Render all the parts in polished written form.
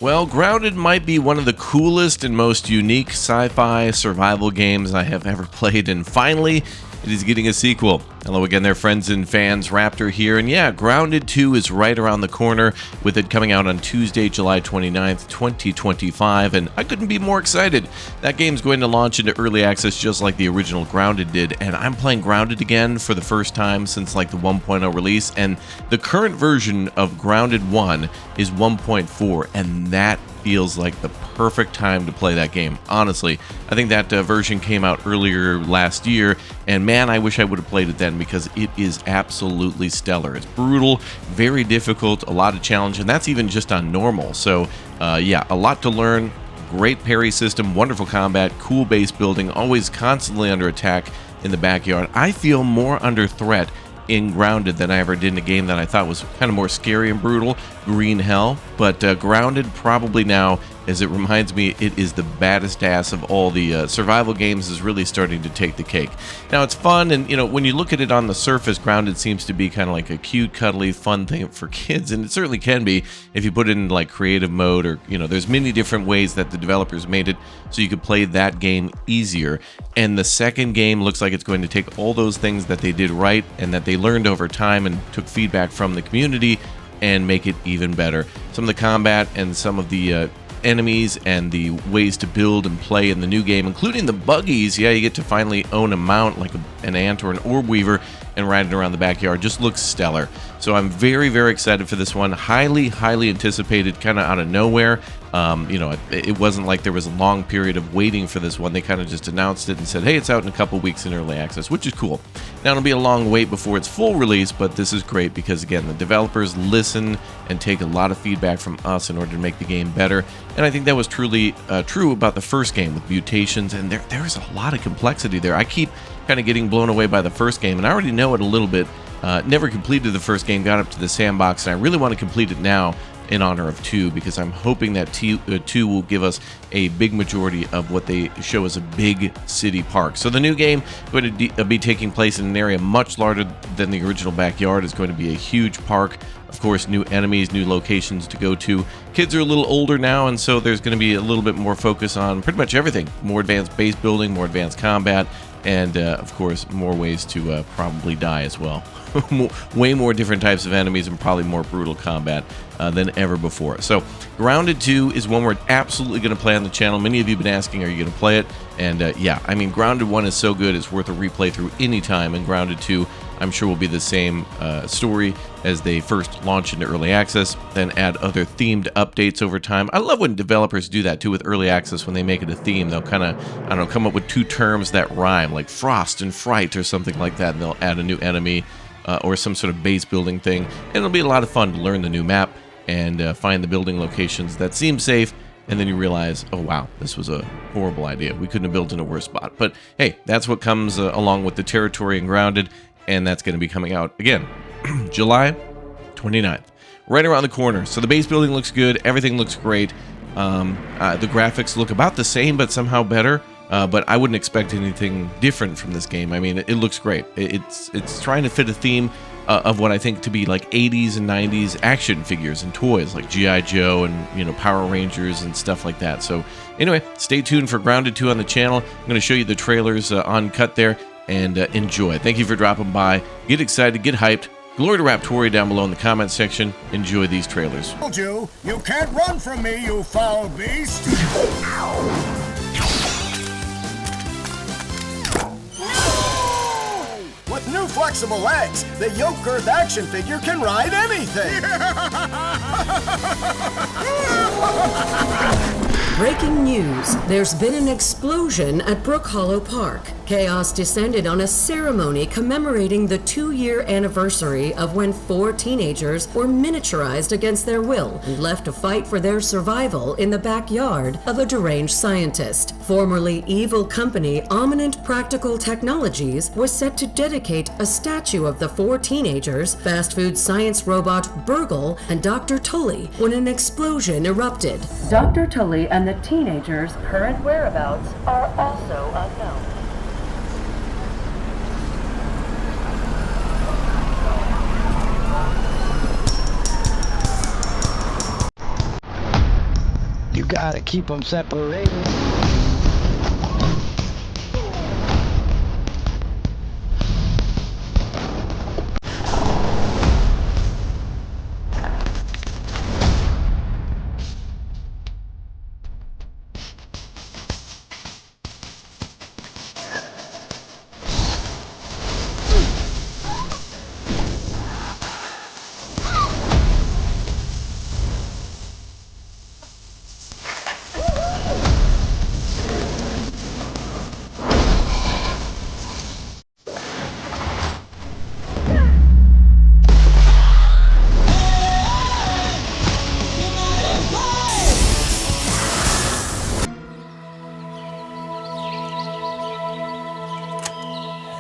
Well, Grounded might be one of the coolest and most unique sci-fi survival games I have ever played, and finally, it is getting a sequel. Hello again there, friends and fans. Raptor here, and yeah, Grounded 2 is right around the corner, with it coming out on Tuesday, July 29th, 2025, and I couldn't be more excited. That game's going to launch into early access just like the original Grounded did, and I'm playing Grounded again for the first time since like the 1.0 release, and the current version of Grounded 1 is 1.4, and that feels like the perfect time to play that game. Honestly, I think that version came out earlier last year, and man, I wish I would have played it then because it is absolutely stellar. It's brutal, very difficult, a lot of challenge, and that's even just on normal. So yeah, a lot to learn. Great parry system, wonderful combat, cool base building, always constantly under attack in the backyard. I feel more under threat in Grounded than I ever did in a game that I thought was kind of more scary and brutal, Green Hell. But Grounded probably now, as it reminds me, it is the baddest ass of all the survival games, is really starting to take the cake. Now, it's fun, and you know, when you look at it on the surface, Grounded seems to be kind of like a cute, cuddly, fun thing for kids, and it certainly can be if you put it in like creative mode, or you know, there's many different ways that the developers made it so you could play that game easier. And the second game looks like it's going to take all those things that they did right and that they learned over time and took feedback from the community and make it even better. Some of the combat and some of the enemies and the ways to build and play in the new game, including the buggies. Yeah, you get to finally own a mount like an ant or an orb weaver and ride it around the backyard. Just looks stellar. So I'm very, very excited for this one. Highly, highly anticipated, kind of out of nowhere. You know, it wasn't like there was a long period of waiting for this one. They kind of just announced it and said, hey, it's out in a couple weeks in early access, which is cool. Now, it'll be a long wait before its full release, but this is great because, again, the developers listen and take a lot of feedback from us in order to make the game better. And I think that was truly true about the first game with mutations, and there is a lot of complexity there. I keep kind of getting blown away by the first game, and I already know it a little bit. Never completed the first game, got up to the sandbox, and I really want to complete it now in honor of 2, because I'm hoping that 2 will give us a big majority of what they show as a big city park. So the new game is going to be taking place in an area much larger than the original backyard. It's going to be a huge park. Of course, new enemies, new locations to go to. Kids are a little older now, and so there's going to be a little bit more focus on pretty much everything. More advanced base building, more advanced combat, and of course, more ways to probably die as well. Way more different types of enemies and probably more brutal combat than ever before. So Grounded 2 is one we're absolutely going to play on the channel. Many of you have been asking, are you going to play it? And yeah, I mean, Grounded 1 is so good, it's worth a replay through any time, and Grounded 2 I'm sure will be the same story as they first launch into early access, then add other themed updates over time. I love when developers do that too with early access. When they make it a theme, they'll kind of, I don't know, come up with 2 terms that rhyme, like frost and fright or something like that, and they'll add a new enemy or some sort of base building thing. And it'll be a lot of fun to learn the new map and find the building locations that seem safe, and then you realize, oh wow, this was a horrible idea. We couldn't have built in a worse spot. But hey, that's what comes along with the territory in Grounded, and that's going to be coming out, again, July 29th. Right around the corner. So the base building looks good. Everything looks great. The graphics look about the same, but somehow better. But I wouldn't expect anything different from this game. I mean, it looks great. It's trying to fit a theme of what I think to be like 80s and 90s action figures and toys like G.I. Joe and, you know, Power Rangers and stuff like that. So anyway, stay tuned for Grounded 2 on the channel. I'm going to show you the trailers uncut there, and enjoy. Thank you for dropping by. Get excited, get hyped. Glory to Raptori down below in the comments section. Enjoy these trailers. Told you, you can't run from me, you foul beast! With new flexible legs, the yoke girth action figure can ride anything! Breaking news. There's been an explosion at Brook Hollow Park. Chaos descended on a ceremony commemorating the 2-year anniversary of when 4 teenagers were miniaturized against their will and left to fight for their survival in the backyard of a deranged scientist. Formerly evil company Ominent Practical Technologies was set to dedicate a statue of the 4 teenagers, fast food science robot Burgle, and Dr. Tully when an explosion erupted. Dr. Tully and the teenagers' current whereabouts are also unknown. You gotta keep them separated.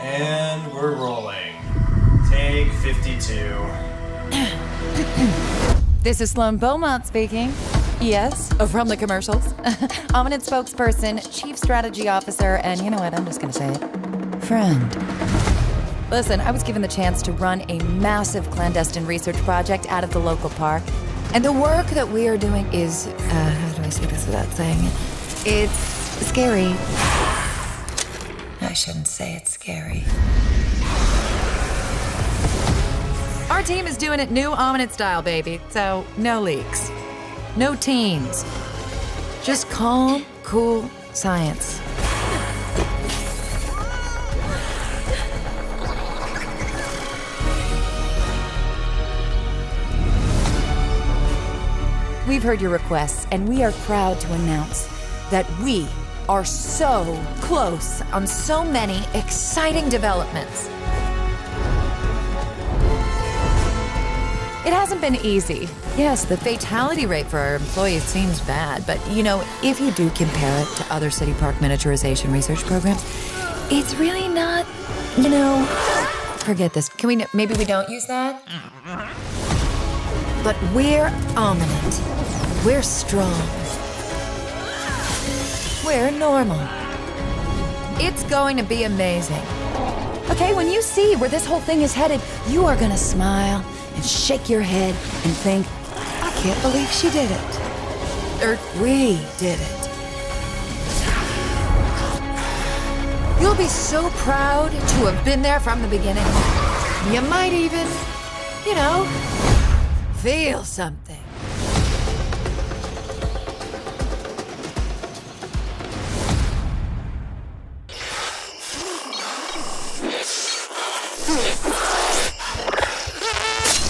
And we're rolling. Take 52. This is Sloan Beaumont speaking. Yes, from the commercials. Ominent spokesperson, chief strategy officer, and you know what, I'm just gonna say it. Friend. Listen, I was given the chance to run a massive clandestine research project out of the local park. And the work that we are doing is, how do I say this without saying it? It's scary. I shouldn't say it's scary. Our team is doing it new Ominent style, baby. So, no leaks. No teens. Just calm, cool science. We've heard your requests, and we are proud to announce that we are so close on so many exciting developments. It hasn't been easy. Yes, the fatality rate for our employees seems bad, but you know, if you do compare it to other city park miniaturization research programs, it's really not, you know, forget this. Can we, maybe we don't use that? But we're Ominent. We're strong. We're normal. It's going to be amazing. Okay, when you see where this whole thing is headed, you are gonna smile and shake your head and think, I can't believe she did it. Or we did it. You'll be so proud to have been there from the beginning. You might even, you know, feel something.